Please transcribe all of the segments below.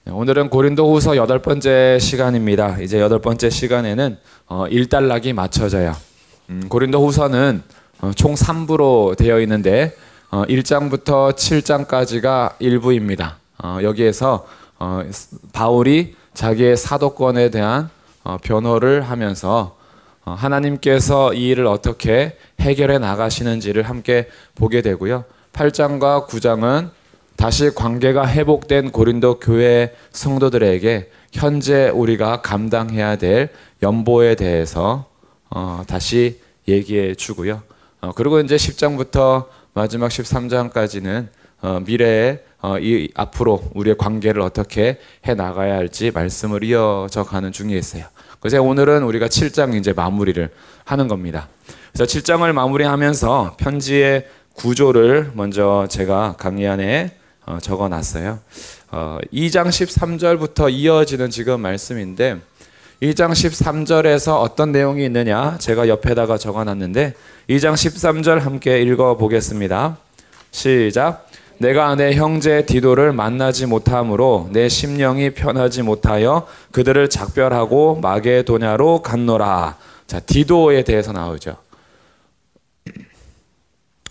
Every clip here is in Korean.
오늘은 고린도후서 8번째 시간입니다. 이제 8번째 시간에는 일단락이 맞춰져요. 고린도후서는 총 3부로 되어 있는데 1장부터 7장까지가 1부입니다. 여기에서 바울이 자기의 사도권에 대한 변호를 하면서 하나님께서 이 일을 어떻게 해결해 나가시는지를 함께 보게 되고요. 8장과 9장은 다시 관계가 회복된 고린도 교회 성도들에게 현재 우리가 감당해야 될 연보에 대해서 다시 얘기해 주고요. 그리고 이제 10장부터 마지막 13장까지는 미래에 이 앞으로 우리의 관계를 어떻게 해 나가야 할지 말씀을 이어져 가는 중에 있어요. 그래서 오늘은 우리가 7장 이제 마무리를 하는 겁니다. 그래서 7장을 마무리하면서 편지의 구조를 먼저 제가 강의 안에 적어 놨어요. 2장 13절부터 이어지는 지금 말씀인데 2장 13절에서 어떤 내용이 있느냐 제가 옆에다가 적어 놨는데 2장 13절 함께 읽어 보겠습니다. 시작. 내가 내 형제 디도를 만나지 못함으로 내 심령이 편하지 못하여 그들을 작별하고 마게도냐로 갔노라. 자, 디도에 대해서 나오죠.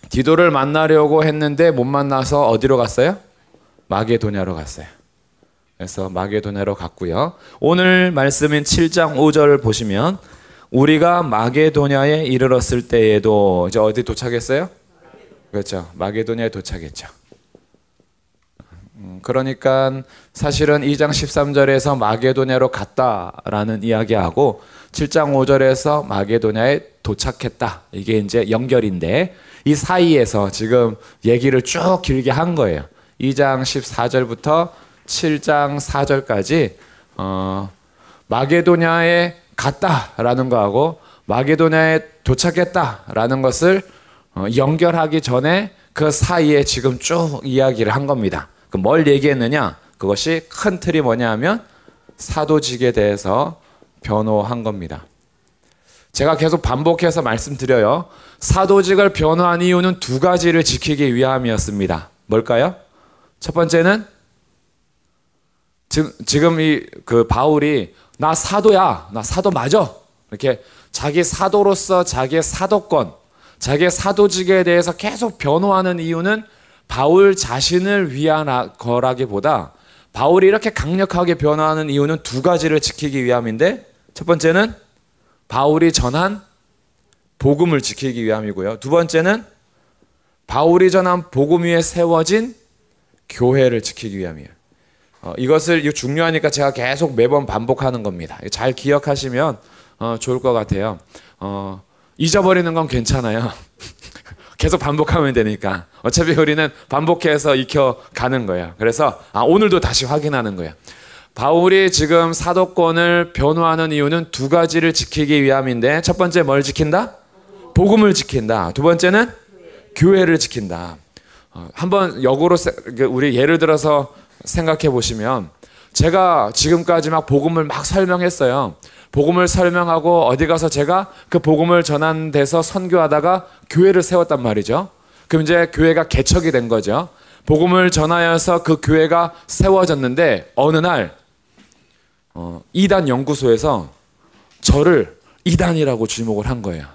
디도를 만나려고 했는데 못 만나서 어디로 갔어요? 마게도냐로 갔어요. 그래서 마게도냐로 갔고요. 오늘 말씀인 7장 5절을 보시면 우리가 마게도냐에 이르렀을 때에도 이제 어디 도착했어요? 그렇죠. 마게도냐에 도착했죠. 그러니까 사실은 2장 13절에서 마게도냐로 갔다라는 이야기하고 7장 5절에서 마게도냐에 도착했다. 이게 이제 연결인데 이 사이에서 지금 얘기를 쭉 길게 한 거예요. 2장 14절부터 7장 4절까지 마게도냐에 갔다라는 거하고 마게도냐에 도착했다라는 것을 연결하기 전에 그 사이에 지금 쭉 이야기를 한 겁니다. 그럼 뭘 얘기했느냐? 그것이 큰 틀이 뭐냐 하면 사도직에 대해서 변호한 겁니다. 제가 계속 반복해서 말씀드려요. 사도직을 변호한 이유는 두 가지를 지키기 위함이었습니다. 뭘까요? 첫 번째는 지금 그 바울이 나 사도야, 나 사도 맞아. 이렇게 자기 사도로서 자기의 사도권, 자기의 사도직에 대해서 계속 변호하는 이유는 바울 자신을 위한 거라기보다 바울이 이렇게 강력하게 변호하는 이유는 두 가지를 지키기 위함인데 첫 번째는 바울이 전한 복음을 지키기 위함이고요. 두 번째는 바울이 전한 복음 위에 세워진 교회를 지키기 위함이에요. 이거 중요하니까 제가 계속 매번 반복하는 겁니다. 잘 기억하시면 좋을 것 같아요. 잊어버리는 건 괜찮아요. 계속 반복하면 되니까. 어차피 우리는 반복해서 익혀가는 거예요. 그래서 오늘도 다시 확인하는 거예요. 바울이 지금 사도권을 변호하는 이유는 두 가지를 지키기 위함인데 첫 번째 뭘 지킨다? 복음을 지킨다. 두 번째는 교회를 지킨다. 한번 역으로 우리 예를 들어서 생각해 보시면 제가 지금까지 막 복음을 막 설명했어요. 복음을 설명하고 어디 가서 제가 그 복음을 전한 데서 선교하다가 교회를 세웠단 말이죠. 그럼 이제 교회가 개척이 된 거죠. 복음을 전하여서 그 교회가 세워졌는데 어느 날 이단 연구소에서 저를 이단이라고 지목을 한 거예요.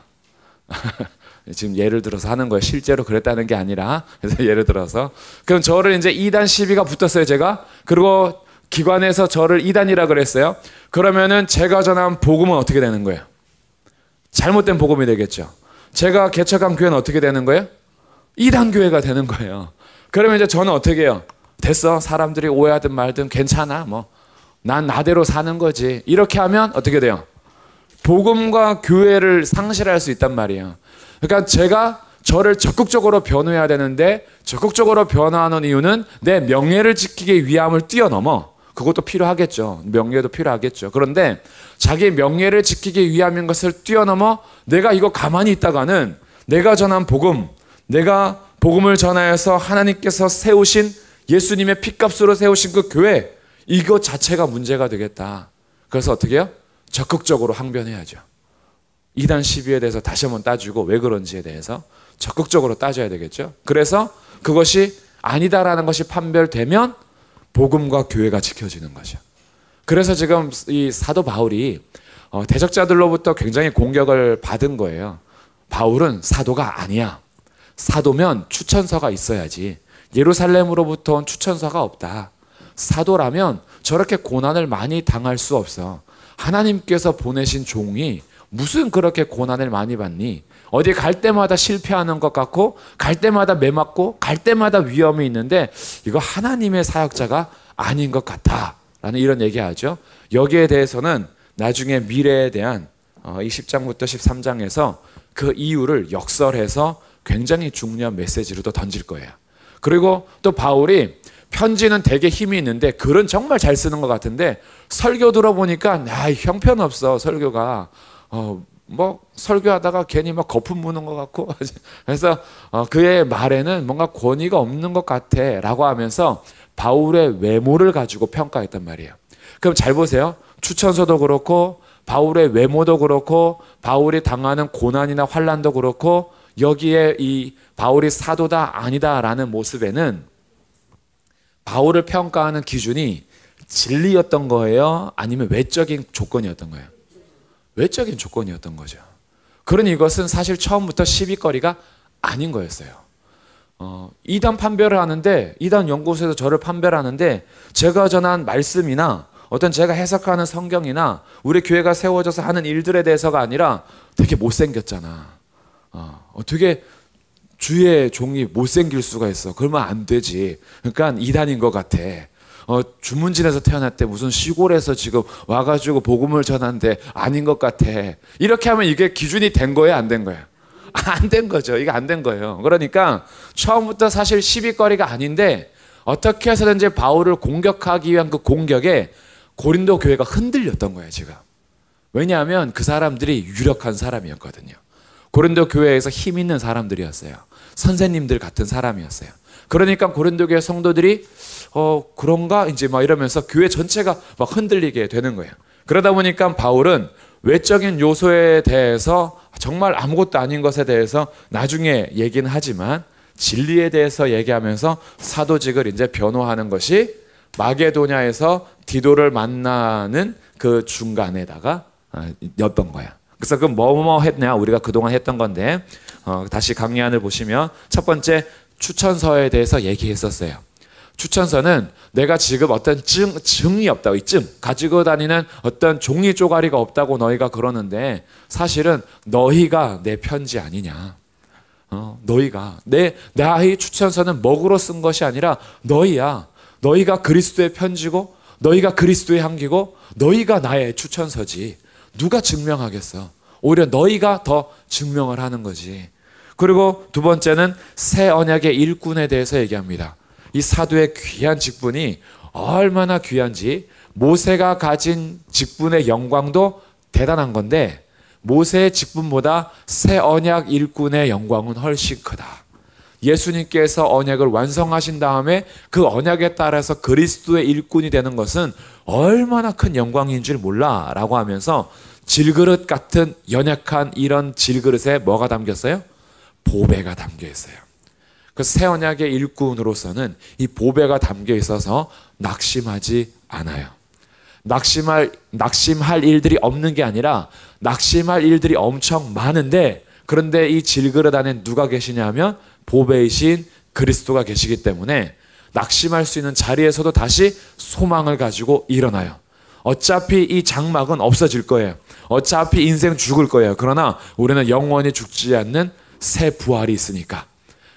지금 예를 들어서 하는 거예요. 실제로 그랬다는 게 아니라. 그래서 예를 들어서 그럼 저를 이제 이단 시비가 붙었어요. 제가. 그리고 기관에서 저를 이단이라 그랬어요. 그러면은 제가 전한 복음은 어떻게 되는 거예요? 잘못된 복음이 되겠죠. 제가 개척한 교회는 어떻게 되는 거예요? 이단 교회가 되는 거예요. 그러면 이제 저는 어떻게 해요? 됐어. 사람들이 오해하든 말든 괜찮아. 난 나대로 사는 거지. 이렇게 하면 어떻게 돼요? 복음과 교회를 상실할 수 있단 말이에요. 그러니까 제가 저를 적극적으로 변호해야 되는데 적극적으로 변호하는 이유는 내 명예를 지키기 위함을 뛰어넘어. 그것도 필요하겠죠. 명예도 필요하겠죠. 그런데 자기 명예를 지키기 위함인 것을 뛰어넘어 내가 이거 가만히 있다가는 내가 전한 복음, 내가 복음을 전하여서 하나님께서 세우신 예수님의 핏값으로 세우신 그 교회, 이것 자체가 문제가 되겠다. 그래서 어떻게 해요? 적극적으로 항변해야죠. 이단 시비에 대해서 다시 한번 따지고 왜 그런지에 대해서 적극적으로 따져야 되겠죠. 그래서 그것이 아니다라는 것이 판별되면 복음과 교회가 지켜지는 거죠. 그래서 지금 이 사도 바울이 대적자들로부터 굉장히 공격을 받은 거예요. 바울은 사도가 아니야. 사도면 추천서가 있어야지. 예루살렘으로부터 온 추천서가 없다. 사도라면 저렇게 고난을 많이 당할 수 없어. 하나님께서 보내신 종이 무슨 그렇게 고난을 많이 받니? 어디 갈 때마다 실패하는 것 같고, 갈 때마다 매맞고, 갈 때마다 위험이 있는데 이거 하나님의 사역자가 아닌 것 같아 라는 이런 얘기하죠. 여기에 대해서는 나중에 미래에 대한 이 10장부터 13장에서 그 이유를 역설해서 굉장히 중요한 메시지로도 던질 거예요. 그리고 또 바울이 편지는 되게 힘이 있는데 글은 정말 잘 쓰는 것 같은데 설교 들어보니까 형편없어. 설교가 뭐 설교하다가 괜히 막 거품 무는 것 같고 그래서 그의 말에는 뭔가 권위가 없는 것 같아 라고 하면서 바울의 외모를 가지고 평가했단 말이에요. 그럼 잘 보세요. 추천서도 그렇고 바울의 외모도 그렇고 바울이 당하는 고난이나 환난도 그렇고 여기에 이 바울이 사도다 아니다 라는 모습에는 바울을 평가하는 기준이 진리였던 거예요? 아니면 외적인 조건이었던 거예요? 외적인 조건이었던 거죠. 그러니 이것은 사실 처음부터 시비거리가 아닌 거였어요. 이단 판별을 하는데, 이단 연구소에서 저를 판별하는데 제가 전한 말씀이나 어떤 제가 해석하는 성경이나 우리 교회가 세워져서 하는 일들에 대해서가 아니라 되게 못생겼잖아. 어떻게 주의 종이 못생길 수가 있어. 그러면 안 되지. 그러니까 이단인 것 같아. 주문진에서 태어났대. 무슨 시골에서 지금 와가지고 복음을 전한데 아닌 것 같아. 이렇게 하면 이게 기준이 된 거예요? 안 된 거예요? 안 된 거죠. 이게 안 된 거예요. 그러니까 처음부터 사실 시비거리가 아닌데 어떻게 해서든지 바울을 공격하기 위한 그 공격에 고린도 교회가 흔들렸던 거예요, 지금. 왜냐하면 그 사람들이 유력한 사람이었거든요. 고린도 교회에서 힘 있는 사람들이었어요. 선생님들 같은 사람이었어요. 그러니까 고린도 교회 성도들이 그런가 이제 막 이러면서 교회 전체가 막 흔들리게 되는 거예요. 그러다 보니까 바울은 외적인 요소에 대해서 정말 아무것도 아닌 것에 대해서 나중에 얘기는 하지만 진리에 대해서 얘기하면서 사도직을 이제 변호하는 것이 마게도냐에서 디도를 만나는 그 중간에다가 였던 거야. 그래서 그 뭐뭐 했냐 우리가 그동안 했던 건데 다시 강의안을 보시면 첫 번째 추천서에 대해서 얘기했었어요. 추천서는 내가 지금 어떤 증이 없다고, 이 증 가지고 다니는 어떤 종이 쪼가리가 없다고 너희가 그러는데 사실은 너희가 내 편지 아니냐. 너희가 나의 추천서는 먹으로 쓴 것이 아니라 너희야. 너희가 그리스도의 편지고 너희가 그리스도의 향기고 너희가 나의 추천서지. 누가 증명하겠어? 오히려 너희가 더 증명을 하는 거지. 그리고 두 번째는 새 언약의 일꾼에 대해서 얘기합니다. 이 사도의 귀한 직분이 얼마나 귀한지 모세가 가진 직분의 영광도 대단한 건데 모세의 직분보다 새 언약 일꾼의 영광은 훨씬 크다. 예수님께서 언약을 완성하신 다음에 그 언약에 따라서 그리스도의 일꾼이 되는 것은 얼마나 큰 영광인 줄 몰라 라고 하면서 질그릇 같은 연약한 이런 질그릇에 뭐가 담겼어요? 보배가 담겨 있어요. 그 새 언약의 일꾼으로서는 이 보배가 담겨 있어서 낙심하지 않아요. 낙심할 일들이 없는 게 아니라 낙심할 일들이 엄청 많은데 그런데 이 질그릇 안에 누가 계시냐면 보배이신 그리스도가 계시기 때문에 낙심할 수 있는 자리에서도 다시 소망을 가지고 일어나요. 어차피 이 장막은 없어질 거예요. 어차피 인생 죽을 거예요. 그러나 우리는 영원히 죽지 않는 새 부활이 있으니까.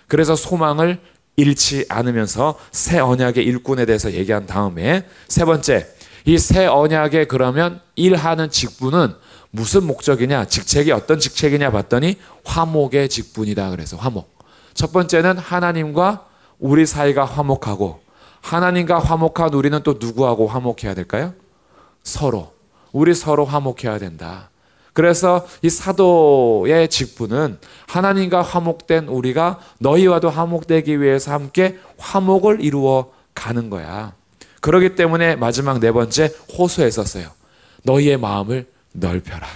그래서 소망을 잃지 않으면서 새 언약의 일꾼에 대해서 얘기한 다음에 세 번째, 이 새 언약의 그러면 일하는 직분은 무슨 목적이냐, 직책이 어떤 직책이냐 봤더니 화목의 직분이다. 그래서 화목. 첫 번째는 하나님과 우리 사이가 화목하고 하나님과 화목한 우리는 또 누구하고 화목해야 될까요? 서로. 우리 서로 화목해야 된다. 그래서 이 사도의 직분은 하나님과 화목된 우리가 너희와도 화목되기 위해서 함께 화목을 이루어 가는 거야. 그렇기 때문에 마지막 네 번째 호소에 썼어요. 너희의 마음을 넓혀라.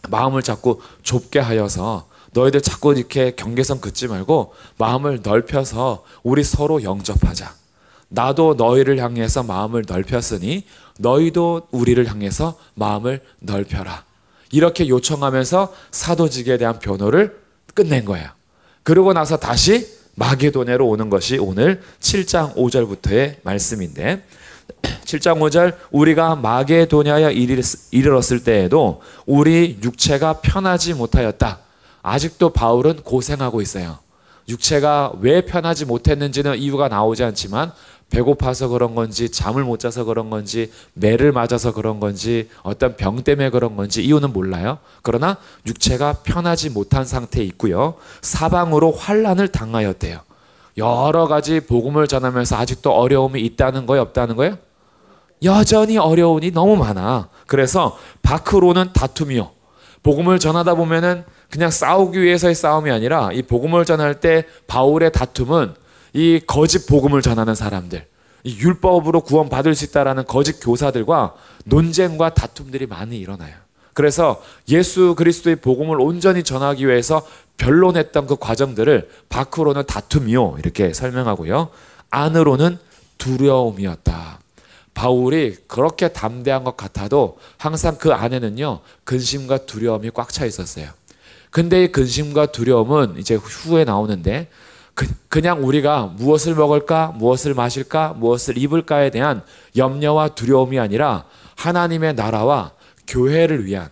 마음을 자꾸 좁게 하여서 너희들 자꾸 이렇게 경계선 긋지 말고 마음을 넓혀서 우리 서로 영접하자. 나도 너희를 향해서 마음을 넓혔으니 너희도 우리를 향해서 마음을 넓혀라. 이렇게 요청하면서 사도직에 대한 변호를 끝낸 거예요. 그러고 나서 다시 마게도냐로 오는 것이 오늘 7장 5절부터의 말씀인데, 7장 5절, 우리가 마게도냐에 이르렀을 때에도 우리 육체가 편하지 못하였다. 아직도 바울은 고생하고 있어요. 육체가 왜 편하지 못했는지는 이유가 나오지 않지만, 배고파서 그런 건지, 잠을 못 자서 그런 건지, 매를 맞아서 그런 건지, 어떤 병 때문에 그런 건지 이유는 몰라요. 그러나 육체가 편하지 못한 상태에 있고요. 사방으로 환난을 당하였대요. 여러 가지 복음을 전하면서 아직도 어려움이 있다는 거예요, 없다는 거예요? 여전히 어려움이 너무 많아. 그래서 밖으로는 다툼이요. 복음을 전하다 보면은 그냥 싸우기 위해서의 싸움이 아니라, 이 복음을 전할 때 바울의 다툼은 이 거짓 복음을 전하는 사람들, 이 율법으로 구원받을 수 있다라는 거짓 교사들과 논쟁과 다툼들이 많이 일어나요. 그래서 예수 그리스도의 복음을 온전히 전하기 위해서 변론했던 그 과정들을 밖으로는 다툼이요 이렇게 설명하고요. 안으로는 두려움이었다. 바울이 그렇게 담대한 것 같아도 항상 그 안에는요, 근심과 두려움이 꽉 차 있었어요. 근데 이 근심과 두려움은 이제 후에 나오는데, 그냥 우리가 무엇을 먹을까, 무엇을 마실까, 무엇을 입을까에 대한 염려와 두려움이 아니라 하나님의 나라와 교회를 위한,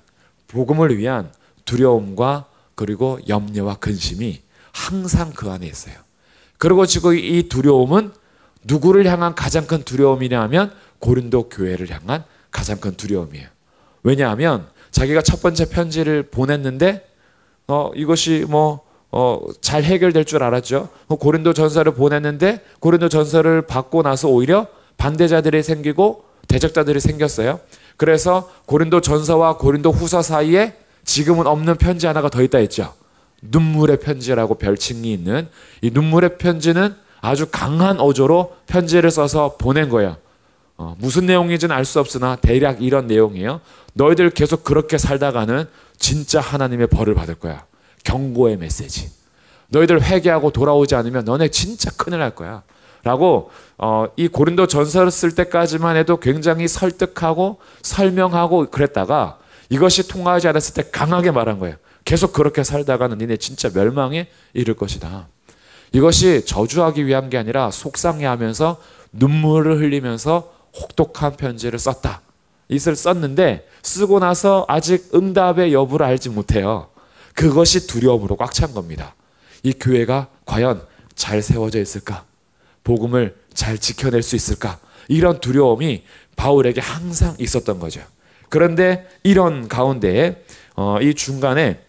복음을 위한 두려움과 그리고 염려와 근심이 항상 그 안에 있어요. 그리고 지금 이 두려움은 누구를 향한 가장 큰 두려움이냐 하면 고린도 교회를 향한 가장 큰 두려움이에요. 왜냐하면 자기가 첫 번째 편지를 보냈는데 이것이 잘 해결될 줄 알았죠. 고린도 전서를 보냈는데 고린도 전서를 받고 나서 오히려 반대자들이 생기고 대적자들이 생겼어요. 그래서 고린도 전서와 고린도 후서 사이에 지금은 없는 편지 하나가 더 있다 했죠. 눈물의 편지라고 별칭이 있는 이 눈물의 편지는 아주 강한 어조로 편지를 써서 보낸 거예요. 무슨 내용인지는 알 수 없으나 대략 이런 내용이에요. 너희들 계속 그렇게 살다가는 진짜 하나님의 벌을 받을 거야. 경고의 메시지. 너희들 회개하고 돌아오지 않으면 너네 진짜 큰일 날 거야. 라고 이 고린도 전서를 쓸 때까지만 해도 굉장히 설득하고 설명하고 그랬다가 이것이 통하지 않았을 때 강하게 말한 거예요. 계속 그렇게 살다가는 니네 진짜 멸망에 이를 것이다. 이것이 저주하기 위한 게 아니라 속상해하면서 눈물을 흘리면서 혹독한 편지를 썼다. 이것을 썼는데 쓰고 나서 아직 응답의 여부를 알지 못해요. 그것이 두려움으로 꽉 찬 겁니다. 이 교회가 과연 잘 세워져 있을까? 복음을 잘 지켜낼 수 있을까? 이런 두려움이 바울에게 항상 있었던 거죠. 그런데 이런 가운데에 이 중간에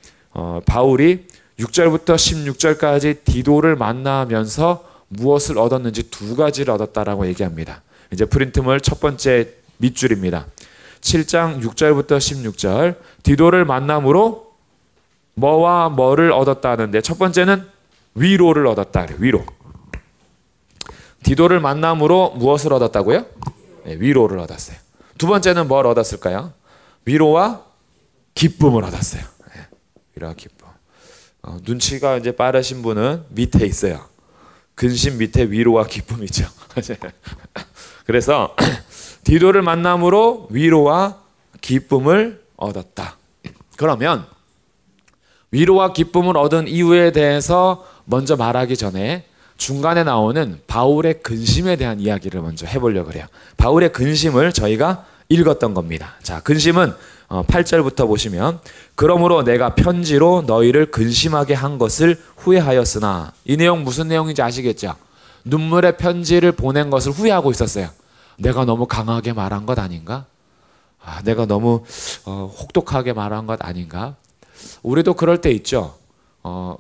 바울이 6절부터 16절까지 디도를 만나면서 무엇을 얻었는지 두 가지를 얻었다라고 얘기합니다. 이제 프린트물 첫 번째 밑줄입니다. 7장 6절부터 16절, 디도를 만남으로 뭐와 뭐를 얻었다 하는데, 첫 번째는 위로를 얻었다. 위로. 디도를 만남으로 무엇을 얻었다고요? 네, 위로를 얻었어요. 두 번째는 뭘 얻었을까요? 위로와 기쁨을 얻었어요. 네, 위로와 기쁨. 눈치가 이제 빠르신 분은 밑에 있어요. 근심 밑에 위로와 기쁨이 있죠. 그래서 디도를 만남으로 위로와 기쁨을 얻었다. 그러면 위로와 기쁨을 얻은 이유에 대해서 먼저 말하기 전에 중간에 나오는 바울의 근심에 대한 이야기를 먼저 해보려고 그래요. 바울의 근심을 저희가 읽었던 겁니다. 자, 근심은 8절부터 보시면, 그러므로 내가 편지로 너희를 근심하게 한 것을 후회하였으나, 이 내용 무슨 내용인지 아시겠죠? 눈물의 편지를 보낸 것을 후회하고 있었어요. 내가 너무 강하게 말한 것 아닌가? 내가 너무 혹독하게 말한 것 아닌가? 우리도 그럴 때 있죠.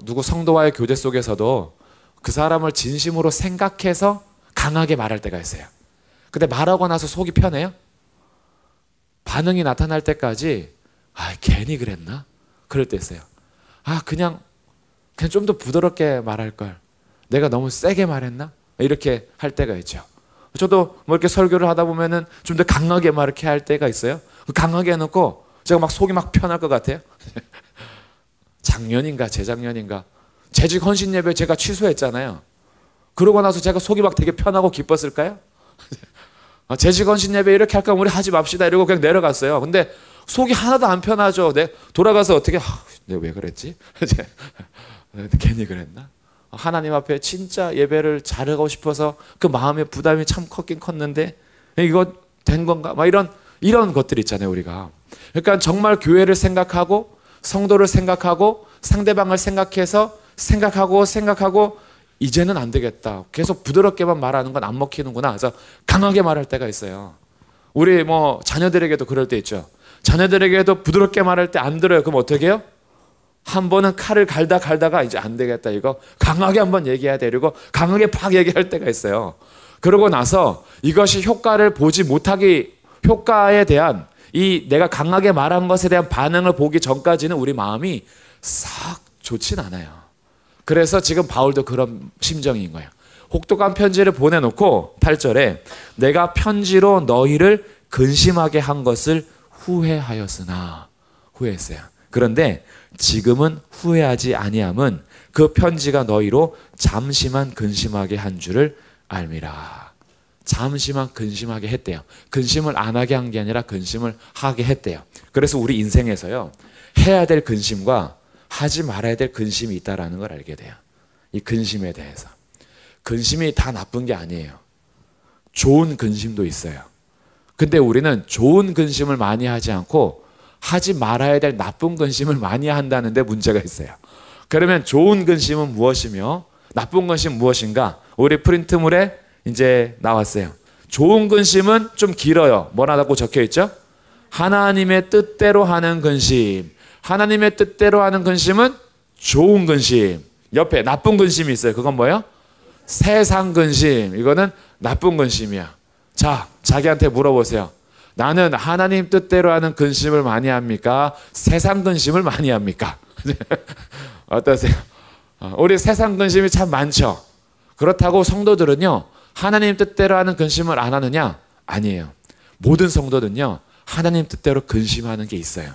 누구 성도와의 교제 속에서도 그 사람을 진심으로 생각해서 강하게 말할 때가 있어요. 근데 말하고 나서 속이 편해요? 반응이 나타날 때까지 괜히 그랬나? 그럴 때 있어요. 그냥 좀 더 부드럽게 말할 걸. 내가 너무 세게 말했나? 이렇게 할 때가 있죠. 저도 뭐 이렇게 설교를 하다 보면은 좀 더 강하게 막 이렇게 할 때가 있어요. 강하게 해놓고 제가 막 속이 막 편할 것 같아요. 작년인가 재작년인가 재직 헌신 예배 제가 취소했잖아요. 그러고 나서 제가 속이 막 되게 편하고 기뻤을까요? 제지건신 예배 이렇게 할까 우리 하지 맙시다 이러고 그냥 내려갔어요. 근데 속이 하나도 안 편하죠. 돌아가서 어떻게 내가 왜 그랬지? 괜히 그랬나? 하나님 앞에 진짜 예배를 잘하고 싶어서 그 마음의 부담이 참 컸긴 컸는데 이거 된 건가? 막 이런 것들 있잖아요, 우리가. 그러니까 정말 교회를 생각하고 성도를 생각하고 상대방을 생각해서 생각하고 이제는 안 되겠다. 계속 부드럽게만 말하는 건 안 먹히는구나. 그래서 강하게 말할 때가 있어요. 우리 자녀들에게도 그럴 때 있죠. 자녀들에게도 부드럽게 말할 때 안 들어요. 그럼 어떻게 해요? 한 번은 칼을 갈다가 이제 안 되겠다. 이거 강하게 한번 얘기해야 돼. 그리고 강하게 팍 얘기할 때가 있어요. 그러고 나서 이것이 효과에 대한 내가 강하게 말한 것에 대한 반응을 보기 전까지는 우리 마음이 싹 좋진 않아요. 그래서 지금 바울도 그런 심정인 거예요. 혹독한 편지를 보내놓고 8절에 내가 편지로 너희를 근심하게 한 것을 후회하였으나 후회했어요. 그런데 지금은 후회하지 아니함은 그 편지가 너희로 잠시만 근심하게 한 줄을 알미라. 잠시만 근심하게 했대요. 근심을 안 하게 한 게 아니라 근심을 하게 했대요. 그래서 우리 인생에서요, 해야 될 근심과 하지 말아야 될 근심이 있다는 걸 알게 돼요. 이 근심에 대해서. 근심이 다 나쁜 게 아니에요. 좋은 근심도 있어요. 근데 우리는 좋은 근심을 많이 하지 않고 하지 말아야 될 나쁜 근심을 많이 한다는데 문제가 있어요. 그러면 좋은 근심은 무엇이며 나쁜 근심은 무엇인가? 우리 프린트물에 이제 나왔어요. 좋은 근심은 좀 길어요. 뭐라고 적혀 있죠? 하나님의 뜻대로 하는 근심. 하나님의 뜻대로 하는 근심은 좋은 근심. 옆에 나쁜 근심이 있어요. 그건 뭐예요? 세상 근심. 이거는 나쁜 근심이야. 자, 자기한테 물어보세요. 나는 하나님 뜻대로 하는 근심을 많이 합니까? 세상 근심을 많이 합니까? 어떠세요? 우리 세상 근심이 참 많죠. 그렇다고 성도들은요, 하나님 뜻대로 하는 근심을 안 하느냐? 아니에요. 모든 성도는요, 하나님 뜻대로 근심하는 게 있어요.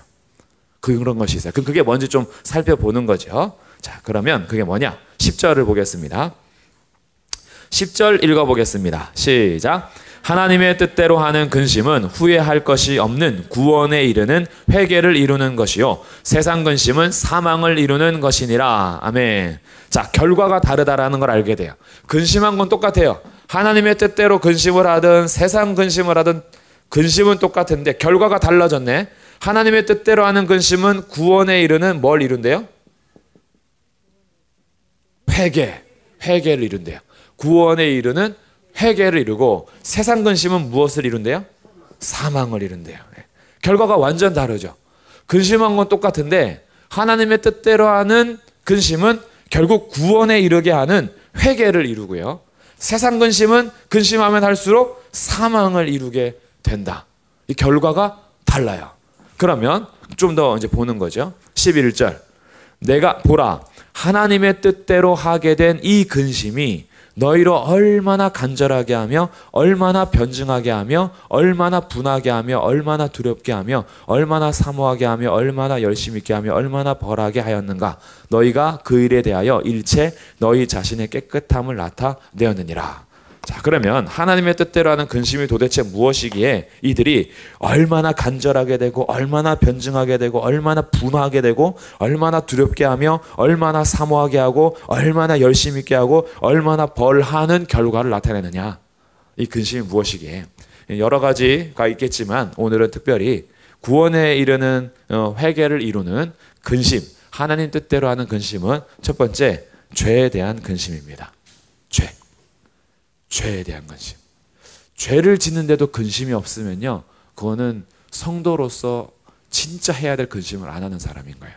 그런 것이 있어요. 그럼 그게 뭔지 좀 살펴보는 거죠. 자, 그러면 그게 뭐냐? 10절을 보겠습니다. 10절 읽어보겠습니다. 시작. 하나님의 뜻대로 하는 근심은 후회할 것이 없는 구원에 이르는 회개를 이루는 것이요 세상 근심은 사망을 이루는 것이니라. 아멘. 자, 결과가 다르다라는 걸 알게 돼요. 근심한 건 똑같아요. 하나님의 뜻대로 근심을 하든 세상 근심을 하든 근심은 똑같은데 결과가 달라졌네. 하나님의 뜻대로 하는 근심은 구원에 이르는 뭘 이룬대요? 회개를 이룬대요. 구원에 이르는 회개를 이루고 세상 근심은 무엇을 이룬대요? 사망을 이룬대요. 결과가 완전 다르죠. 근심한 건 똑같은데 하나님의 뜻대로 하는 근심은 결국 구원에 이르게 하는 회개를 이루고요. 세상 근심은 근심하면 할수록 사망을 이루게 된다. 이 결과가 달라요. 그러면 좀 더 이제 보는 거죠. 11절. 내가 보라 하나님의 뜻대로 하게 된 이 근심이 너희로 얼마나 간절하게 하며 얼마나 변증하게 하며 얼마나 분하게 하며 얼마나 두렵게 하며 얼마나 사모하게 하며 얼마나 열심히 있게 하며 얼마나 벌하게 하였는가. 너희가 그 일에 대하여 일체 너희 자신의 깨끗함을 나타내었느니라. 자, 그러면 하나님의 뜻대로 하는 근심이 도대체 무엇이기에 이들이 얼마나 간절하게 되고 얼마나 변증하게 되고 얼마나 분하게 되고 얼마나 두렵게 하며 얼마나 사모하게 하고 얼마나 열심히 있게 하고 얼마나 벌하는 결과를 나타내느냐. 이 근심이 무엇이기에 여러 가지가 있겠지만 오늘은 특별히 구원에 이르는 회개를 이루는 근심, 하나님 뜻대로 하는 근심은 첫 번째 죄에 대한 근심입니다. 죄에 대한 근심. 죄를 짓는데도 근심이 없으면요, 그거는 성도로서 진짜 해야 될 근심을 안 하는 사람인 거예요.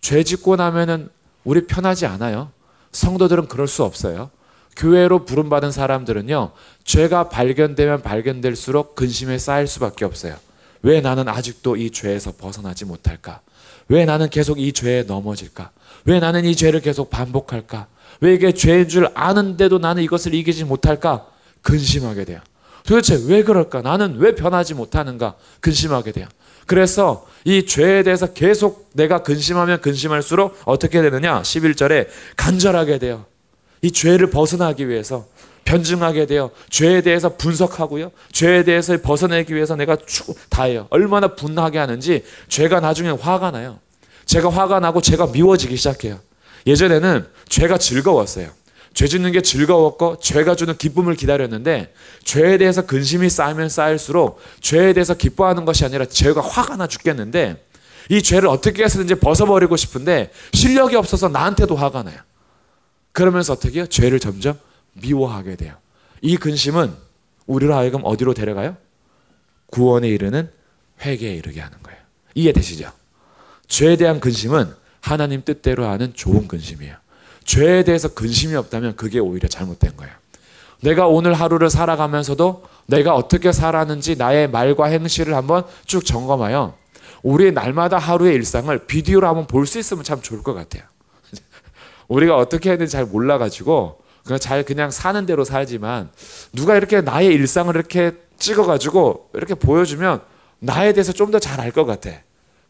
죄 짓고 나면은 우리 편하지 않아요. 성도들은 그럴 수 없어요. 교회로 부름받은 사람들은요, 죄가 발견되면 발견될수록 근심에 쌓일 수밖에 없어요. 왜 나는 아직도 이 죄에서 벗어나지 못할까? 왜 나는 계속 이 죄에 넘어질까? 왜 나는 이 죄를 계속 반복할까? 왜 이게 죄인 줄 아는데도 나는 이것을 이기지 못할까? 근심하게 돼요. 도대체 왜 그럴까? 나는 왜 변하지 못하는가? 근심하게 돼요. 그래서 이 죄에 대해서 계속 내가 근심하면 근심할수록 어떻게 되느냐? 11절에 간절하게 돼요. 이 죄를 벗어나기 위해서 변증하게 되어 죄에 대해서 분석하고요. 죄에 대해서 벗어내기 위해서 내가 다해요. 얼마나 분하게 하는지 죄가 나중에 화가 나요. 제가 화가 나고 죄가 미워지기 시작해요. 예전에는 죄가 즐거웠어요. 죄 짓는 게 즐거웠고 죄가 주는 기쁨을 기다렸는데 죄에 대해서 근심이 쌓이면 쌓일수록 죄에 대해서 기뻐하는 것이 아니라 죄가 화가 나 죽겠는데 이 죄를 어떻게 해서든지 벗어버리고 싶은데 실력이 없어서 나한테도 화가 나요. 그러면서 어떻게 해요? 죄를 점점 미워하게 돼요. 이 근심은 우리를 하여금 어디로 데려가요? 구원에 이르는 회개에 이르게 하는 거예요. 이해되시죠? 죄에 대한 근심은 하나님 뜻대로 하는 좋은 근심이에요. 죄에 대해서 근심이 없다면 그게 오히려 잘못된 거예요. 내가 오늘 하루를 살아가면서도 내가 어떻게 살았는지 나의 말과 행실을 한번 쭉 점검하여 우리의 날마다 하루의 일상을 비디오로 한번 볼 수 있으면 참 좋을 것 같아요. 우리가 어떻게 했는지 잘 몰라가지고 그냥 사는 대로 살지만 누가 이렇게 나의 일상을 이렇게 찍어가지고 이렇게 보여주면 나에 대해서 좀 더 잘 알 것 같아.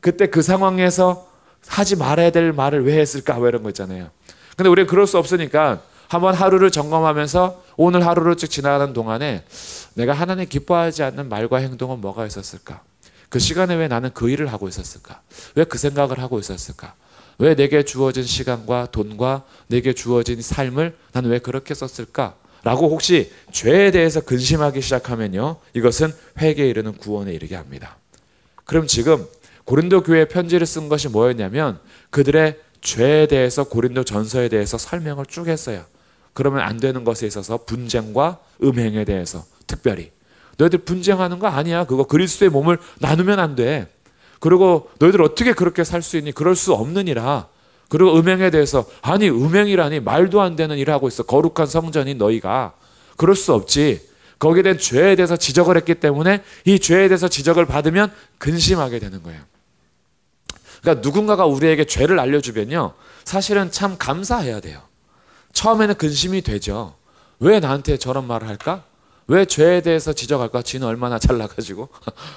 그때 그 상황에서 하지 말아야 될 말을 왜 했을까 뭐 이런 거 있잖아요. 근데 우리가 그럴 수 없으니까 한번 하루를 점검하면서 오늘 하루를 쭉 지나가는 동안에 내가 하나님 기뻐하지 않는 말과 행동은 뭐가 있었을까? 그 시간에 왜 나는 그 일을 하고 있었을까? 왜 그 생각을 하고 있었을까? 왜 내게 주어진 시간과 돈과 내게 주어진 삶을 나는 왜 그렇게 썼을까? 라고 혹시 죄에 대해서 근심하기 시작하면요, 이것은 회개에 이르는 구원에 이르게 합니다. 그럼 지금 고린도 교회에 편지를 쓴 것이 뭐였냐면 그들의 죄에 대해서 고린도 전서에 대해서 설명을 쭉 했어요. 그러면 안 되는 것에 있어서 분쟁과 음행에 대해서 특별히 너희들 분쟁하는 거 아니야. 그거 그리스도의 몸을 나누면 안 돼. 그리고 너희들 어떻게 그렇게 살 수 있니? 그럴 수 없느니라. 그리고 음행에 대해서 아니 음행이라니 말도 안 되는 일을 하고 있어. 거룩한 성전인 너희가. 그럴 수 없지. 거기에 대한 죄에 대해서 지적을 했기 때문에 이 죄에 대해서 지적을 받으면 근심하게 되는 거예요. 그러니까 누군가가 우리에게 죄를 알려주면요, 사실은 참 감사해야 돼요. 처음에는 근심이 되죠. 왜 나한테 저런 말을 할까? 왜 죄에 대해서 지적할까? 지는 얼마나 잘나가지고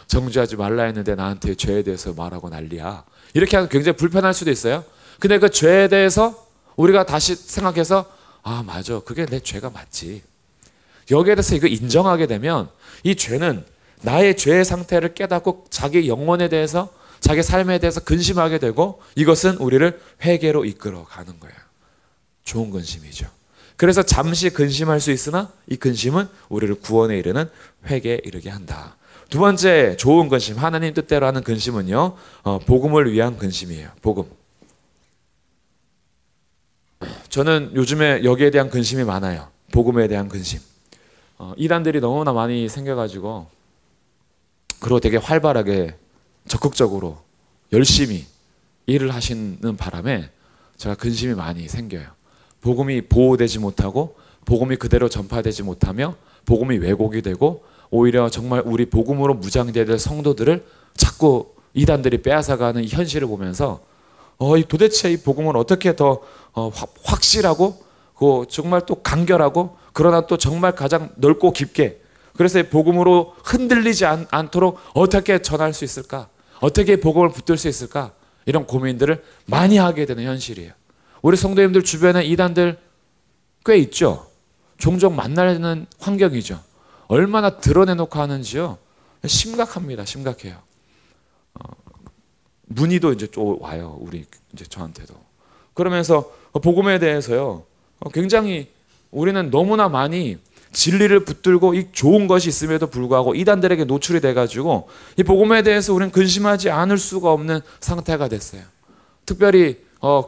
정죄하지 말라 했는데 나한테 죄에 대해서 말하고 난리야. 이렇게 하면 굉장히 불편할 수도 있어요. 근데 그 죄에 대해서 우리가 다시 생각해서 아 맞아, 그게 내 죄가 맞지. 여기에 대해서 이거 인정하게 되면 이 죄는 나의 죄의 상태를 깨닫고 자기 영혼에 대해서 자기 삶에 대해서 근심하게 되고 이것은 우리를 회개로 이끌어 가는 거예요. 좋은 근심이죠. 그래서 잠시 근심할 수 있으나 이 근심은 우리를 구원에 이르는 회개에 이르게 한다. 두 번째 좋은 근심, 하나님 뜻대로 하는 근심은요, 복음을 위한 근심이에요. 복음. 저는 요즘에 여기에 대한 근심이 많아요. 복음에 대한 근심. 이단들이 너무나 많이 생겨가지고 그리고 되게 활발하게 적극적으로 열심히 일을 하시는 바람에 제가 근심이 많이 생겨요. 복음이 보호되지 못하고 복음이 그대로 전파되지 못하며 복음이 왜곡이 되고 오히려 정말 우리 복음으로 무장돼야 될 성도들을 자꾸 이단들이 빼앗아가는 이 현실을 보면서 도대체 이 복음을 어떻게 더 확실하고 정말 또 간결하고 그러나 또 정말 가장 넓고 깊게 그래서 복음으로 흔들리지 않도록 어떻게 전할 수 있을까? 어떻게 복음을 붙들 수 있을까? 이런 고민들을 많이 하게 되는 현실이에요. 우리 성도님들 주변에 이단들 꽤 있죠. 종종 만나는 환경이죠. 얼마나 드러내놓고 하는지요. 심각합니다. 심각해요. 문의도 이제 또 와요. 우리 이제 저한테도. 그러면서 복음에 대해서요. 굉장히 우리는 너무나 많이 진리를 붙들고 이 좋은 것이 있음에도 불구하고 이단들에게 노출이 돼가지고 이 복음에 대해서 우리는 근심하지 않을 수가 없는 상태가 됐어요. 특별히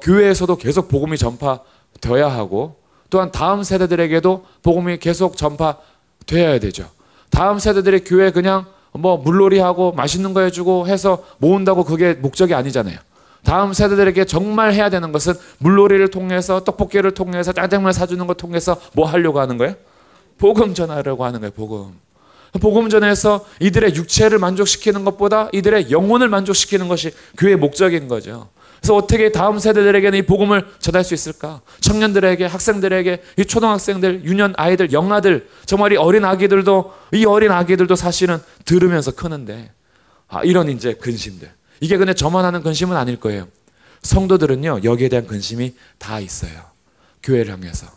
교회에서도 계속 복음이 전파되어야 하고 또한 다음 세대들에게도 복음이 계속 전파되어야 되죠. 다음 세대들이 교회 그냥 물놀이하고 맛있는 거 해주고 해서 모은다고 그게 목적이 아니잖아요. 다음 세대들에게 정말 해야 되는 것은 물놀이를 통해서 떡볶이를 통해서 짜장면 사주는 거 통해서 뭐 하려고 하는 거예요? 복음 전하려고 하는 거예요. 복음 전해서 이들의 육체를 만족시키는 것보다 이들의 영혼을 만족시키는 것이 교회의 목적인 거죠. 그래서 어떻게 다음 세대들에게는 이 복음을 전할 수 있을까? 청년들에게, 학생들에게, 이 초등학생들, 유년 아이들, 영아들, 정말 이 어린 아기들도 사실은 들으면서 크는데 이런 이제 근심들. 이게 근데 저만 하는 근심은 아닐 거예요. 성도들은요, 여기에 대한 근심이 다 있어요. 교회를 향해서.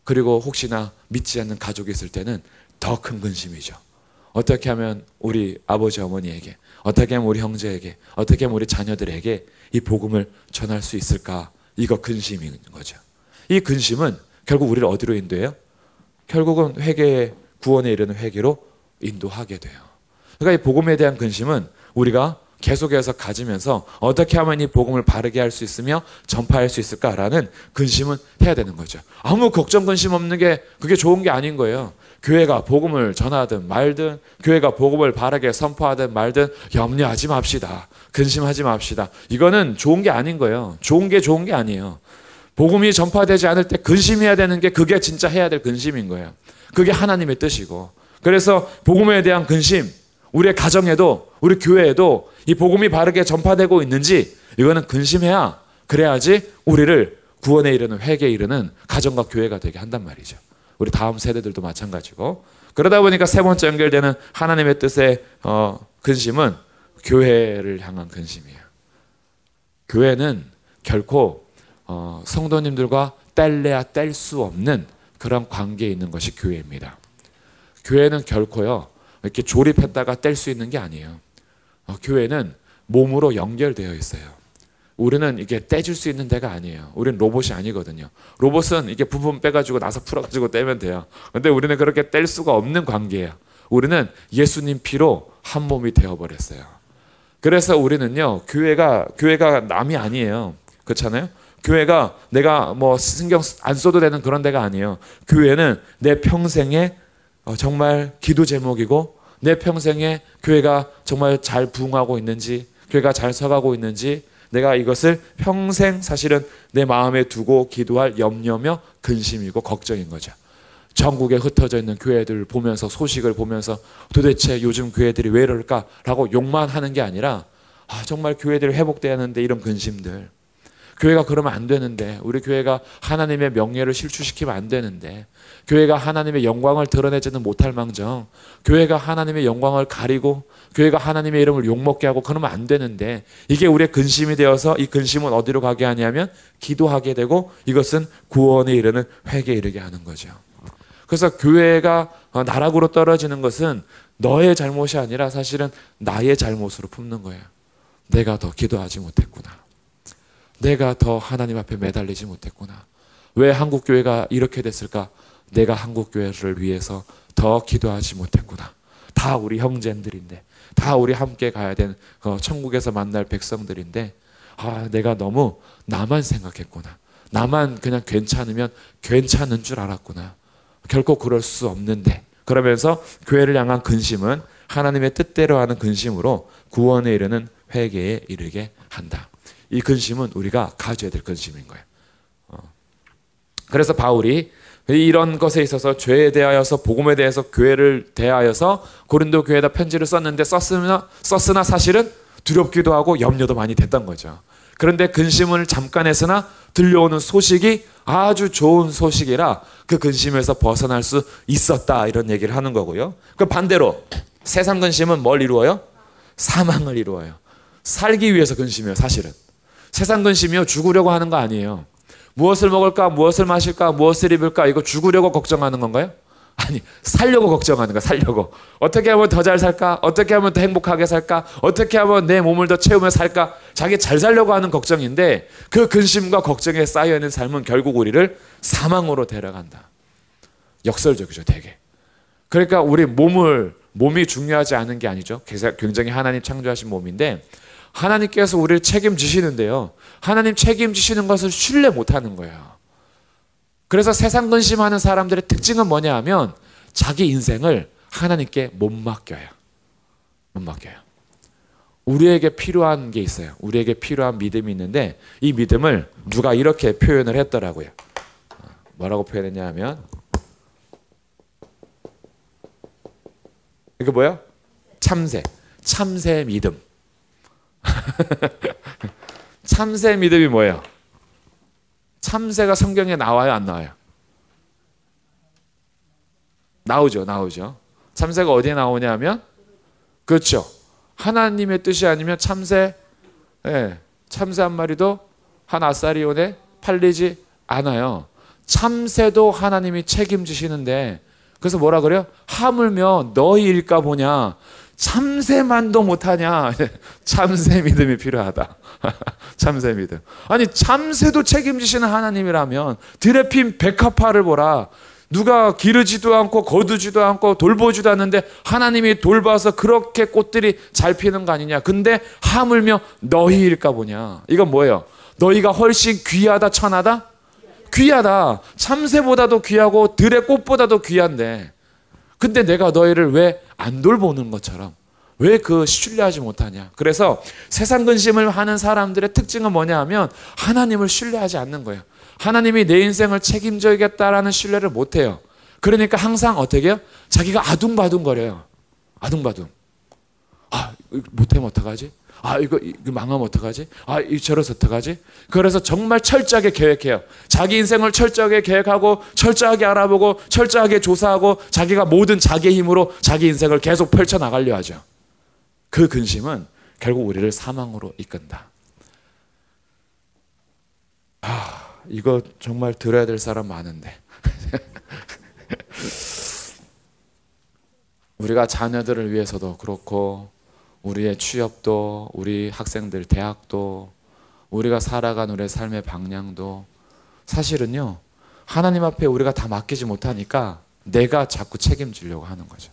그리고 혹시나 믿지 않는 가족이 있을 때는 더 큰 근심이죠. 어떻게 하면 우리 아버지 어머니에게, 어떻게 하면 우리 형제에게, 어떻게 하면 우리 자녀들에게 이 복음을 전할 수 있을까? 이거 근심인 거죠. 이 근심은 결국 우리를 어디로 인도해요? 결국은 회개의 구원에 이르는 회개로 인도하게 돼요. 그러니까 이 복음에 대한 근심은 우리가 계속해서 가지면서 어떻게 하면 이 복음을 바르게 할 수 있으며 전파할 수 있을까라는 근심은 해야 되는 거죠. 아무 걱정 근심 없는 게 그게 좋은 게 아닌 거예요. 교회가 복음을 전하든 말든, 교회가 복음을 바르게 선포하든 말든 염려하지 맙시다. 근심하지 맙시다. 이거는 좋은 게 아닌 거예요. 좋은 게 아니에요. 복음이 전파되지 않을 때 근심해야 되는 게 그게 진짜 해야 될 근심인 거예요. 그게 하나님의 뜻이고. 그래서 복음에 대한 근심, 우리의 가정에도 우리 교회에도 이 복음이 바르게 전파되고 있는지 이거는 근심해야, 그래야지 우리를 구원에 이르는, 회개에 이르는 가정과 교회가 되게 한단 말이죠. 우리 다음 세대들도 마찬가지고. 그러다 보니까 세 번째 연결되는 하나님의 뜻의 근심은 교회를 향한 근심이에요. 교회는 결코 성도님들과 뗄래야 뗄 수 없는 그런 관계에 있는 것이 교회입니다. 교회는 결코요 이렇게 조립했다가 뗄 수 있는 게 아니에요. 교회는 몸으로 연결되어 있어요. 우리는 이게 떼줄 수 있는 데가 아니에요. 우리는 로봇이 아니거든요. 로봇은 이게 부품 빼가지고 나서 풀어가지고 떼면 돼요. 근데 우리는 그렇게 뗄 수가 없는 관계예요. 우리는 예수님 피로 한 몸이 되어버렸어요. 그래서 우리는요 교회가 남이 아니에요. 그렇잖아요. 교회가 내가 뭐 신경 안 써도 되는 그런 데가 아니에요. 교회는 내 평생에 정말 기도 제목이고, 내 평생에 교회가 정말 잘 부흥하고 있는지, 교회가 잘 서가고 있는지, 내가 이것을 평생 사실은 내 마음에 두고 기도할 염려며 근심이고 걱정인 거죠. 전국에 흩어져 있는 교회들을 보면서, 소식을 보면서 도대체 요즘 교회들이 왜 이럴까라고 욕만 하는 게 아니라 정말 교회들이 회복돼야 하는데 이런 근심들, 교회가 그러면 안 되는데, 우리 교회가 하나님의 명예를 실추시키면 안 되는데, 교회가 하나님의 영광을 드러내지는 못할 망정, 교회가 하나님의 영광을 가리고 교회가 하나님의 이름을 욕먹게 하고 그러면 안 되는데, 이게 우리의 근심이 되어서 이 근심은 어디로 가게 하냐면 기도하게 되고, 이것은 구원에 이르는 회개에 이르게 하는 거죠. 그래서 교회가 나락으로 떨어지는 것은 너의 잘못이 아니라 사실은 나의 잘못으로 품는 거예요. 내가 더 기도하지 못했구나. 내가 더 하나님 앞에 매달리지 못했구나. 왜 한국교회가 이렇게 됐을까? 내가 한국교회를 위해서 더 기도하지 못했구나. 다 우리 형제들인데, 다 우리 함께 가야 되는 천국에서 만날 백성들인데, 내가 너무 나만 생각했구나. 나만 그냥 괜찮으면 괜찮은 줄 알았구나. 결코 그럴 수 없는데. 그러면서 교회를 향한 근심은 하나님의 뜻대로 하는 근심으로 구원에 이르는 회개에 이르게 한다. 이 근심은 우리가 가져야 될 근심인 거예요. 그래서 바울이 이런 것에 있어서 죄에 대하여서, 복음에 대해서, 교회를 대하여서 고린도 교회에다 편지를 썼는데, 썼으나 사실은 두렵기도 하고 염려도 많이 됐던 거죠. 그런데 근심을 잠깐 했으나 들려오는 소식이 아주 좋은 소식이라 그 근심에서 벗어날 수 있었다, 이런 얘기를 하는 거고요. 그 반대로 세상 근심은 뭘 이루어요? 사망을 이루어요. 살기 위해서 근심이에요. 사실은 세상 근심이요 죽으려고 하는 거 아니에요. 무엇을 먹을까, 무엇을 마실까, 무엇을 입을까, 이거 죽으려고 걱정하는 건가요? 아니, 살려고 걱정하는 거야. 살려고. 어떻게 하면 더 잘 살까? 어떻게 하면 더 행복하게 살까? 어떻게 하면 내 몸을 더 채우며 살까? 자기 잘 살려고 하는 걱정인데, 그 근심과 걱정에 쌓여있는 삶은 결국 우리를 사망으로 데려간다. 역설적이죠, 되게. 그러니까 우리 몸이 중요하지 않은 게 아니죠. 굉장히 하나님 창조하신 몸인데, 하나님께서 우리를 책임지시는데요, 하나님 책임지시는 것을 신뢰 못하는 거예요. 그래서 세상 근심하는 사람들의 특징은 뭐냐 하면 자기 인생을 하나님께 못 맡겨요. 못 맡겨요. 우리에게 필요한 게 있어요. 우리에게 필요한 믿음이 있는데, 이 믿음을 누가 이렇게 표현을 했더라고요. 뭐라고 표현했냐 하면, 이거 뭐야? 참새 믿음. 참새 믿음이 뭐예요? 참새가 성경에 나와요, 안 나와요? 나오죠. 참새가 어디에 나오냐면, 그렇죠, 하나님의 뜻이 아니면 참새 한 마리도 한 아사리온에 팔리지 않아요. 참새도 하나님이 책임지시는데 그래서 뭐라 그래요? 하물며 너희 일까 보냐. 참새만도 못하냐. 참새 믿음이 필요하다. 참새 믿음. 아니 참새도 책임지시는 하나님이라면 들에 핀 백합화를 보라. 누가 기르지도 않고 거두지도 않고 돌보지도 않는데 하나님이 돌봐서 그렇게 꽃들이 잘 피는 거 아니냐. 근데 하물며 너희일까 보냐. 이건 뭐예요? 너희가 훨씬 귀하다 천하다? 귀하다. 참새보다도 귀하고 들의 꽃보다도 귀한데 근데 내가 너희를 왜 안 돌보는 것처럼 왜 그 신뢰하지 못하냐. 그래서 세상 근심을 하는 사람들의 특징은 뭐냐 하면 하나님을 신뢰하지 않는 거예요. 하나님이 내 인생을 책임져야겠다라는 신뢰를 못해요. 그러니까 항상 어떻게 해요? 자기가 아둥바둥거려요. 아둥바둥. 아 못하면 어떡하지? 아 이거 망하면 어떡하지? 아 이거 저래서 어떡하지? 그래서 정말 철저하게 계획해요. 자기 인생을 철저하게 계획하고 철저하게 알아보고 철저하게 조사하고 자기가 모든 자기의 힘으로 자기 인생을 계속 펼쳐나가려 하죠. 그 근심은 결국 우리를 사망으로 이끈다. 이거 정말 들어야 될 사람 많은데 우리가 자녀들을 위해서도 그렇고 우리의 취업도 우리 학생들 대학도 우리가 살아간 우리의 삶의 방향도 사실은요 하나님 앞에 우리가 다 맡기지 못하니까 내가 자꾸 책임지려고 하는 거죠.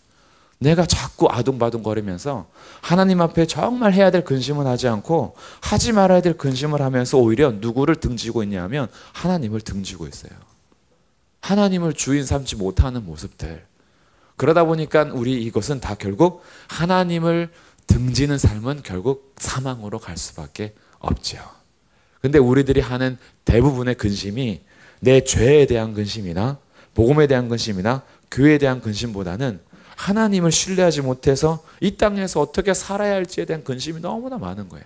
내가 자꾸 아둥바둥거리면서 하나님 앞에 정말 해야 될 근심은 하지 않고 하지 말아야 될 근심을 하면서 오히려 누구를 등지고 있냐 하면 하나님을 등지고 있어요. 하나님을 주인 삼지 못하는 모습들. 그러다 보니까 우리 이것은 다 결국 하나님을 등지는 삶은 결국 사망으로 갈 수밖에 없죠. 근데 우리들이 하는 대부분의 근심이 내 죄에 대한 근심이나 복음에 대한 근심이나 교회에 대한 근심보다는 하나님을 신뢰하지 못해서 이 땅에서 어떻게 살아야 할지에 대한 근심이 너무나 많은 거예요.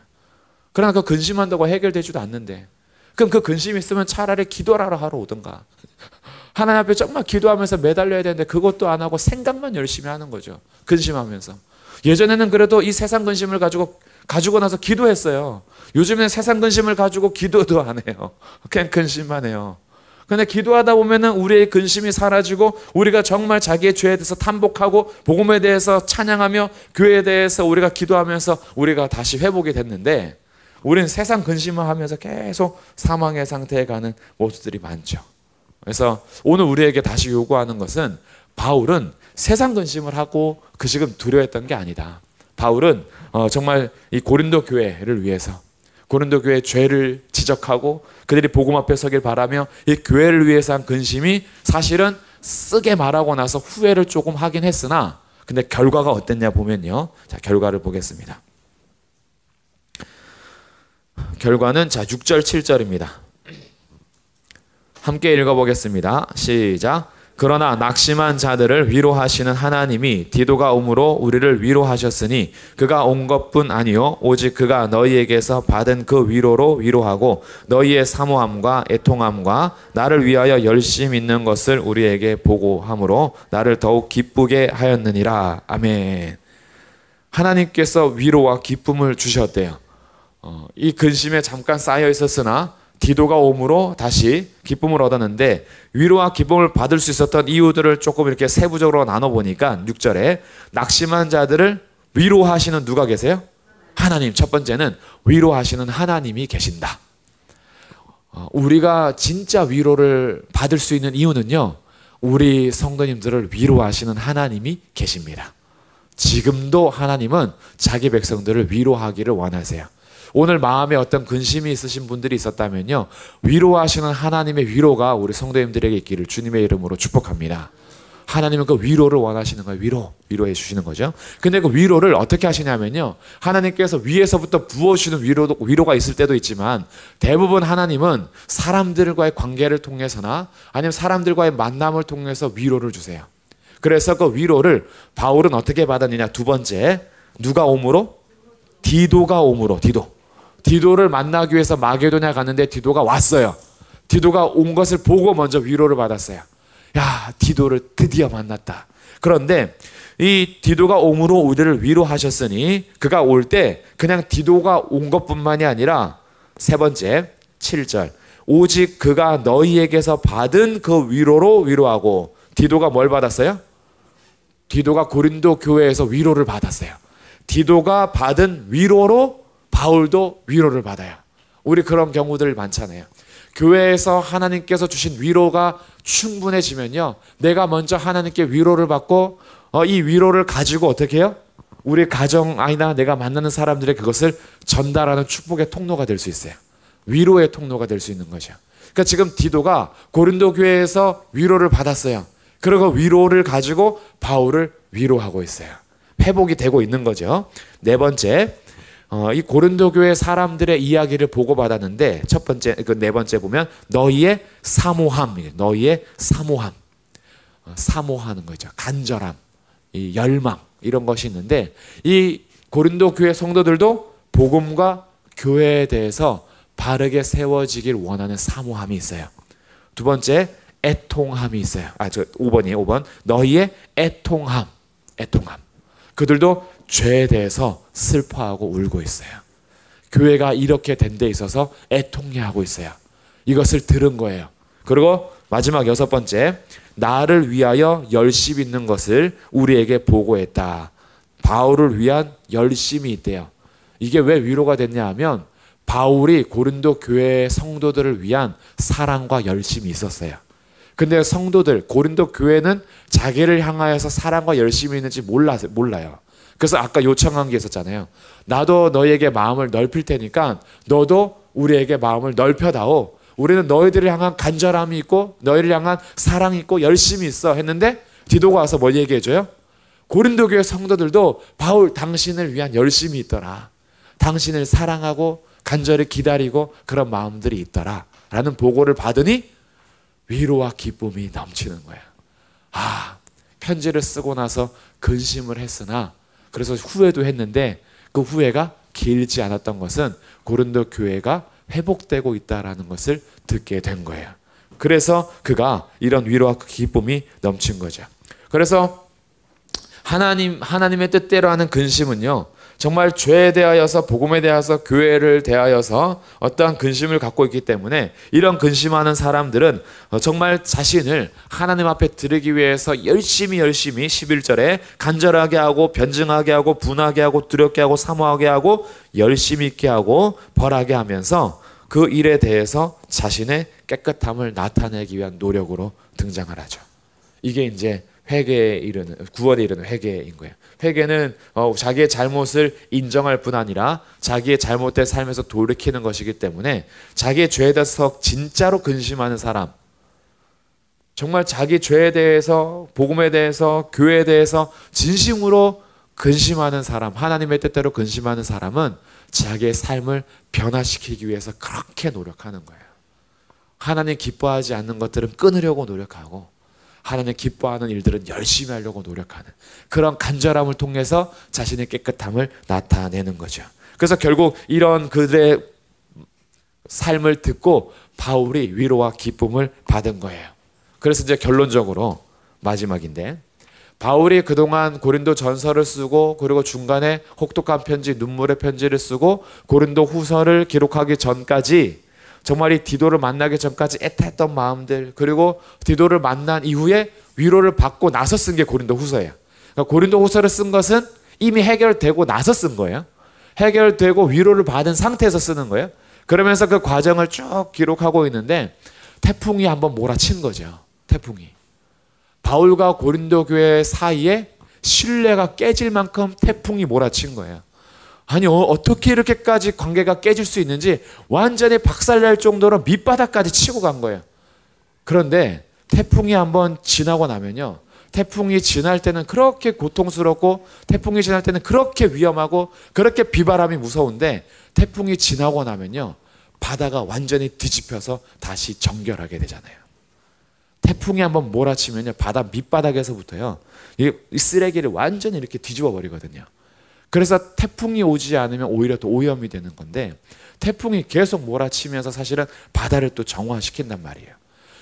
그러나 그 근심한다고 해결되지도 않는데 그럼 그 근심이 있으면 차라리 기도를 하러 오든가 하나님 앞에 정말 기도하면서 매달려야 되는데 그것도 안 하고 생각만 열심히 하는 거죠. 근심하면서. 예전에는 그래도 이 세상 근심을 가지고 나서 기도했어요. 요즘에는 세상 근심을 가지고 기도도 안 해요. 그냥 근심만 해요. 근데 기도하다 보면은 우리의 근심이 사라지고 우리가 정말 자기의 죄에 대해서 탄복하고 복음에 대해서 찬양하며 교회에 대해서 우리가 기도하면서 우리가 다시 회복이 됐는데 우리는 세상 근심을 하면서 계속 사망의 상태에 가는 모습들이 많죠. 그래서 오늘 우리에게 다시 요구하는 것은 바울은 세상 근심을 하고 그 지금 두려워했던 게 아니다. 바울은 정말 이 고린도 교회를 위해서 고린도 교회의 죄를 지적하고 그들이 복음 앞에 서길 바라며 이 교회를 위해서 한 근심이 사실은 쓰게 말하고 나서 후회를 조금 하긴 했으나 근데 결과가 어땠냐 보면요. 자, 결과를 보겠습니다. 결과는 자 6절 7절입니다. 함께 읽어보겠습니다. 시작. 그러나 낙심한 자들을 위로하시는 하나님이 디도가 오므로 우리를 위로하셨으니 그가 온 것뿐 아니요 오직 그가 너희에게서 받은 그 위로로 위로하고 너희의 사모함과 애통함과 나를 위하여 열심 있는 것을 우리에게 보고함으로 나를 더욱 기쁘게 하였느니라. 아멘. 하나님께서 위로와 기쁨을 주셨대요. 이 근심에 잠깐 쌓여 있었으나 디도가 오므로 다시 기쁨을 얻었는데 위로와 기쁨을 받을 수 있었던 이유들을 조금 이렇게 세부적으로 나눠보니까 6절에 낙심한 자들을 위로하시는 누가 계세요? 하나님. 첫 번째는 위로하시는 하나님이 계신다. 우리가 진짜 위로를 받을 수 있는 이유는요. 우리 성도님들을 위로하시는 하나님이 계십니다. 지금도 하나님은 자기 백성들을 위로하기를 원하세요. 오늘 마음에 어떤 근심이 있으신 분들이 있었다면요. 위로하시는 하나님의 위로가 우리 성도님들에게 있기를 주님의 이름으로 축복합니다. 하나님은 그 위로를 원하시는 거예요. 위로해 주시는 거죠. 근데 그 위로를 어떻게 하시냐면요. 하나님께서 위에서부터 부어주시는 위로가 있을 때도 있지만 대부분 하나님은 사람들과의 관계를 통해서나 아니면 사람들과의 만남을 통해서 위로를 주세요. 그래서 그 위로를 바울은 어떻게 받았느냐. 두 번째, 누가 오므로? 디도가 오므로. 디도를 만나기 위해서 마게도냐 갔는데 디도가 왔어요. 디도가 온 것을 보고 먼저 위로를 받았어요. 야, 디도를 드디어 만났다. 그런데 이 디도가 오므로 우리를 위로하셨으니 그가 올 때 그냥 디도가 온 것뿐만이 아니라 세 번째 7절 오직 그가 너희에게서 받은 그 위로로 위로하고. 디도가 뭘 받았어요? 디도가 고린도 교회에서 위로를 받았어요. 디도가 받은 위로로 바울도 위로를 받아요. 우리 그런 경우들 많잖아요. 교회에서 하나님께서 주신 위로가 충분해지면요, 내가 먼저 하나님께 위로를 받고 이 위로를 가지고 어떻게 해요? 우리 가정 아이나 내가 만나는 사람들의 그것을 전달하는 축복의 통로가 될 수 있어요. 위로의 통로가 될 수 있는 거죠. 그러니까 지금 디도가 고린도 교회에서 위로를 받았어요. 그리고 위로를 가지고 바울을 위로하고 있어요. 회복이 되고 있는 거죠. 네 번째, 이 고린도 교회 사람들의 이야기를 보고받았는데 첫 번째, 그 네 번째 보면 너희의 사모함, 너희의 사모함, 사모하는 거죠. 간절함, 이 열망 이런 것이 있는데 이 고린도 교회 성도들도 복음과 교회에 대해서 바르게 세워지길 원하는 사모함이 있어요. 두 번째, 애통함이 있어요. 5번이에요. 5번. 너희의 애통함. 애통함. 그들도 죄에 대해서 슬퍼하고 울고 있어요. 교회가 이렇게 된 데 있어서 애통해하고 있어요. 이것을 들은 거예요. 그리고 마지막 여섯 번째, 나를 위하여 열심 있는 것을 우리에게 보고했다. 바울을 위한 열심이 있대요. 이게 왜 위로가 됐냐 하면 바울이 고린도 교회 성도들을 위한 사랑과 열심이 있었어요. 근데 성도들, 고린도 교회는 자기를 향하여서 사랑과 열심이 있는지 몰라요. 그래서 아까 요청한 게 있었잖아요. 나도 너희에게 마음을 넓힐 테니까 너도 우리에게 마음을 넓혀다오. 우리는 너희들을 향한 간절함이 있고 너희를 향한 사랑이 있고 열심이 있어 했는데 디도가 와서 뭘 얘기해줘요? 고린도 교회 성도들도 바울 당신을 위한 열심이 있더라. 당신을 사랑하고 간절히 기다리고 그런 마음들이 있더라 라는 보고를 받으니 위로와 기쁨이 넘치는 거야. 편지를 쓰고 나서 근심을 했으나 그래서 후회도 했는데 그 후회가 길지 않았던 것은 고린도 교회가 회복되고 있다라는 것을 듣게 된 거예요. 그래서 그가 이런 위로와 기쁨이 넘친 거죠. 그래서 하나님의 뜻대로 하는 근심은요, 정말 죄에 대하여서, 복음에 대하여서, 교회를 대하여서 어떠한 근심을 갖고 있기 때문에 이런 근심하는 사람들은 정말 자신을 하나님 앞에 드리기 위해서 열심히 11절에 간절하게 하고 변증하게 하고 분하게 하고 두렵게 하고 사모하게 하고 열심히 있게 하고 벌하게 하면서 그 일에 대해서 자신의 깨끗함을 나타내기 위한 노력으로 등장을 하죠. 이게 이제 회개에 이르는, 구원에 이르는 회개인 거예요. 회개는 자기의 잘못을 인정할 뿐 아니라 자기의 잘못된 삶에서 돌이키는 것이기 때문에 자기의 죄에 대해서 진짜로 근심하는 사람, 정말 자기 죄에 대해서, 복음에 대해서, 교회에 대해서 진심으로 근심하는 사람, 하나님의 뜻대로 근심하는 사람은 자기의 삶을 변화시키기 위해서 그렇게 노력하는 거예요. 하나님 기뻐하지 않는 것들은 끊으려고 노력하고 하나님 기뻐하는 일들은 열심히 하려고 노력하는 그런 간절함을 통해서 자신의 깨끗함을 나타내는 거죠. 그래서 결국 이런 그들의 삶을 듣고 바울이 위로와 기쁨을 받은 거예요. 그래서 이제 결론적으로 마지막인데, 바울이 그동안 고린도 전서를 쓰고 그리고 중간에 혹독한 편지, 눈물의 편지를 쓰고 고린도 후서를 기록하기 전까지 정말 이 디도를 만나기 전까지 애타했던 마음들, 그리고 디도를 만난 이후에 위로를 받고 나서 쓴 게 고린도 후서예요. 그러니까 고린도 후서를 쓴 것은 이미 해결되고 나서 쓴 거예요. 해결되고 위로를 받은 상태에서 쓰는 거예요. 그러면서 그 과정을 쭉 기록하고 있는데 태풍이 한번 몰아친 거죠. 태풍이. 바울과 고린도 교회 사이에 신뢰가 깨질 만큼 태풍이 몰아친 거예요. 아니 어떻게 이렇게까지 관계가 깨질 수 있는지 완전히 박살날 정도로 밑바닥까지 치고 간 거예요. 그런데 태풍이 한번 지나고 나면요, 태풍이 지날 때는 그렇게 고통스럽고 태풍이 지날 때는 그렇게 위험하고 그렇게 비바람이 무서운데 태풍이 지나고 나면요, 바다가 완전히 뒤집혀서 다시 정결하게 되잖아요. 태풍이 한번 몰아치면요, 바다 밑바닥에서부터요, 이 쓰레기를 완전히 이렇게 뒤집어 버리거든요. 그래서 태풍이 오지 않으면 오히려 또 오염이 되는 건데 태풍이 계속 몰아치면서 사실은 바다를 또 정화시킨단 말이에요.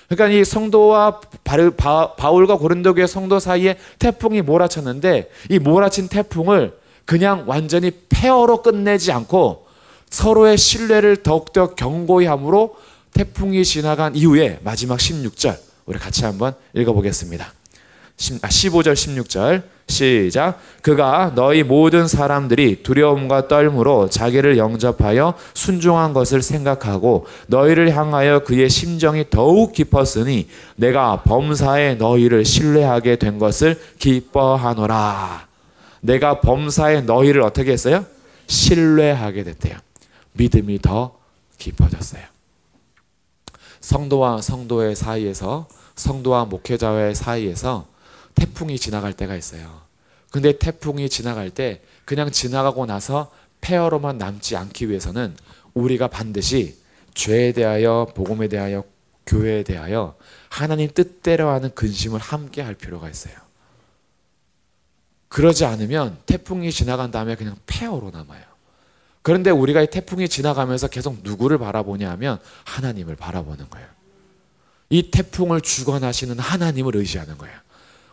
그러니까 이 성도와 바울과 고린도 교회 성도 사이에 태풍이 몰아쳤는데 이 몰아친 태풍을 그냥 완전히 폐허로 끝내지 않고 서로의 신뢰를 더욱더 견고히 함으로 태풍이 지나간 이후에 마지막 16절 우리 같이 한번 읽어보겠습니다. 15절 16절 시작. 그가 너희 모든 사람들이 두려움과 떨므로 자기를 영접하여 순종한 것을 생각하고 너희를 향하여 그의 심정이 더욱 깊었으니 내가 범사에 너희를 신뢰하게 된 것을 기뻐하노라. 내가 범사에 너희를 어떻게 했어요? 신뢰하게 됐대요. 믿음이 더 깊어졌어요. 성도와 성도의 사이에서, 성도와 목회자의 사이에서 태풍이 지나갈 때가 있어요. 근데 태풍이 지나갈 때 그냥 지나가고 나서 폐허로만 남지 않기 위해서는 우리가 반드시 죄에 대하여, 복음에 대하여, 교회에 대하여 하나님 뜻대로 하는 근심을 함께 할 필요가 있어요. 그러지 않으면 태풍이 지나간 다음에 그냥 폐허로 남아요. 그런데 우리가 이 태풍이 지나가면서 계속 누구를 바라보냐 하면 하나님을 바라보는 거예요. 이 태풍을 주관하시는 하나님을 의지하는 거예요.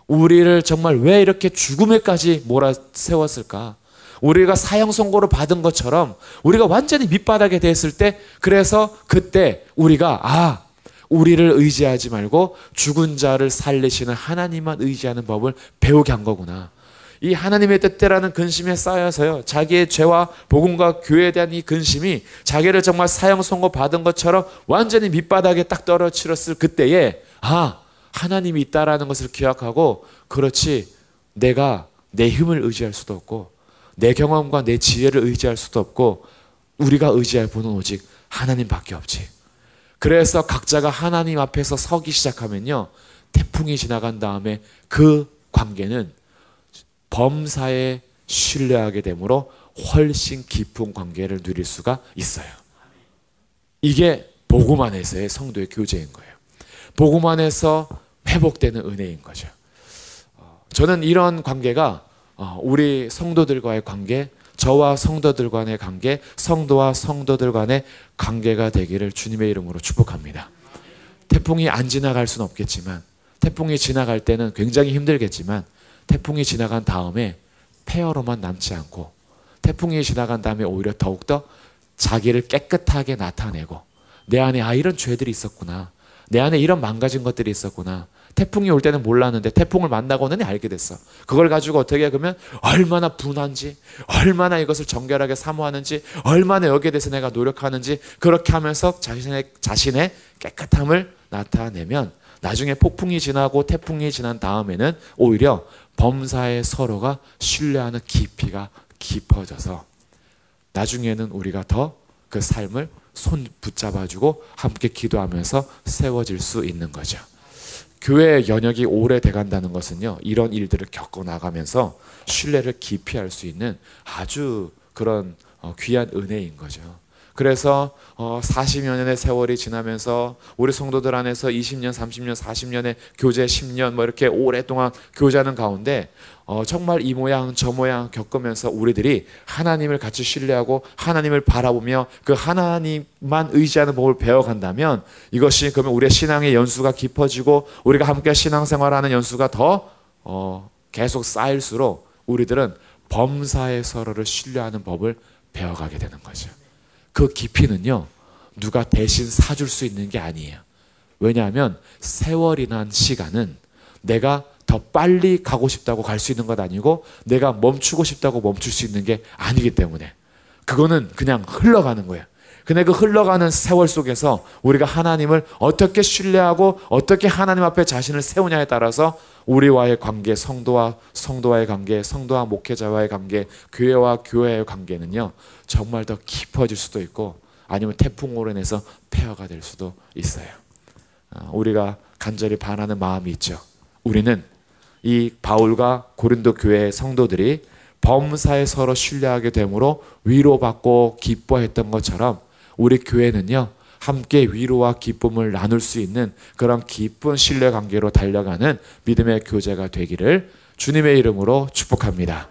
우리를 정말 왜 이렇게 죽음에까지 몰아세웠을까? 우리가 사형 선고를 받은 것처럼 우리가 완전히 밑바닥에 됐을 때, 그래서 그때 우리가 우리를 의지하지 말고 죽은 자를 살리시는 하나님만 의지하는 법을 배우게 한 거구나. 이 하나님의 뜻대라는 근심에 쌓여서요, 자기의 죄와 복음과 교회에 대한 이 근심이 자기를 정말 사형 선고 받은 것처럼 완전히 밑바닥에 딱 떨어뜨렸을 그때에 하나님이 있다라는 것을 기억하고, 그렇지, 내가 내 힘을 의지할 수도 없고 내 경험과 내 지혜를 의지할 수도 없고 우리가 의지할 분은 오직 하나님밖에 없지. 그래서 각자가 하나님 앞에서 서기 시작하면요, 태풍이 지나간 다음에 그 관계는 범사에 신뢰하게 되므로 훨씬 깊은 관계를 누릴 수가 있어요. 이게 복음 안에서의 성도의 교제인 거예요. 복음 안에서 회복되는 은혜인 거죠. 저는 이런 관계가 우리 성도들과의 관계, 저와 성도들 간의 관계, 성도와 성도들 간의 관계가 되기를 주님의 이름으로 축복합니다. 태풍이 안 지나갈 수는 없겠지만, 태풍이 지나갈 때는 굉장히 힘들겠지만, 태풍이 지나간 다음에 폐허로만 남지 않고, 태풍이 지나간 다음에 오히려 더욱더 자기를 깨끗하게 나타내고, 내 안에 이런 죄들이 있었구나, 내 안에 이런 망가진 것들이 있었구나, 태풍이 올 때는 몰랐는데 태풍을 만나고는 알게 됐어. 그걸 가지고 어떻게 그러면 얼마나 분한지, 얼마나 이것을 정결하게 사모하는지, 얼마나 여기에 대해서 내가 노력하는지, 그렇게 하면서 자신의 깨끗함을 나타내면 나중에 폭풍이 지나고 태풍이 지난 다음에는 오히려 범사에 서로가 신뢰하는 깊이가 깊어져서 나중에는 우리가 더 그 삶을 손 붙잡아주고 함께 기도하면서 세워질 수 있는 거죠. 교회의 연역이 오래 돼간다는 것은요, 이런 일들을 겪어나가면서 신뢰를 깊이 할 수 있는 아주 그런 귀한 은혜인 거죠. 그래서 40여 년의 세월이 지나면서 우리 성도들 안에서 20년, 30년, 40년의 교제 10년 이렇게 오랫동안 교제하는 가운데 정말 이 모양 저 모양 겪으면서 우리들이 하나님을 같이 신뢰하고 하나님을 바라보며 그 하나님만 의지하는 법을 배워간다면, 이것이 그러면 우리의 신앙의 연수가 깊어지고 우리가 함께 신앙생활하는 연수가 더 계속 쌓일수록 우리들은 범사에 서로를 신뢰하는 법을 배워가게 되는 거죠. 그 깊이는요, 누가 대신 사줄 수 있는 게 아니에요. 왜냐하면 세월이란 시간은 내가 더 빨리 가고 싶다고 갈 수 있는 것 아니고 내가 멈추고 싶다고 멈출 수 있는 게 아니기 때문에 그거는 그냥 흘러가는 거예요. 근데 그 흘러가는 세월 속에서 우리가 하나님을 어떻게 신뢰하고 어떻게 하나님 앞에 자신을 세우냐에 따라서 우리와의 관계, 성도와의 관계, 성도와 목회자와의 관계, 교회와 교회의 관계는요, 정말 더 깊어질 수도 있고 아니면 태풍으로 인해서 폐허가 될 수도 있어요. 우리가 간절히 바라는 마음이 있죠. 우리는 이 바울과 고린도 교회의 성도들이 범사에 서로 신뢰하게 되므로 위로받고 기뻐했던 것처럼 우리 교회는요, 함께 위로와 기쁨을 나눌 수 있는 그런 깊은 신뢰관계로 달려가는 믿음의 교제가 되기를 주님의 이름으로 축복합니다.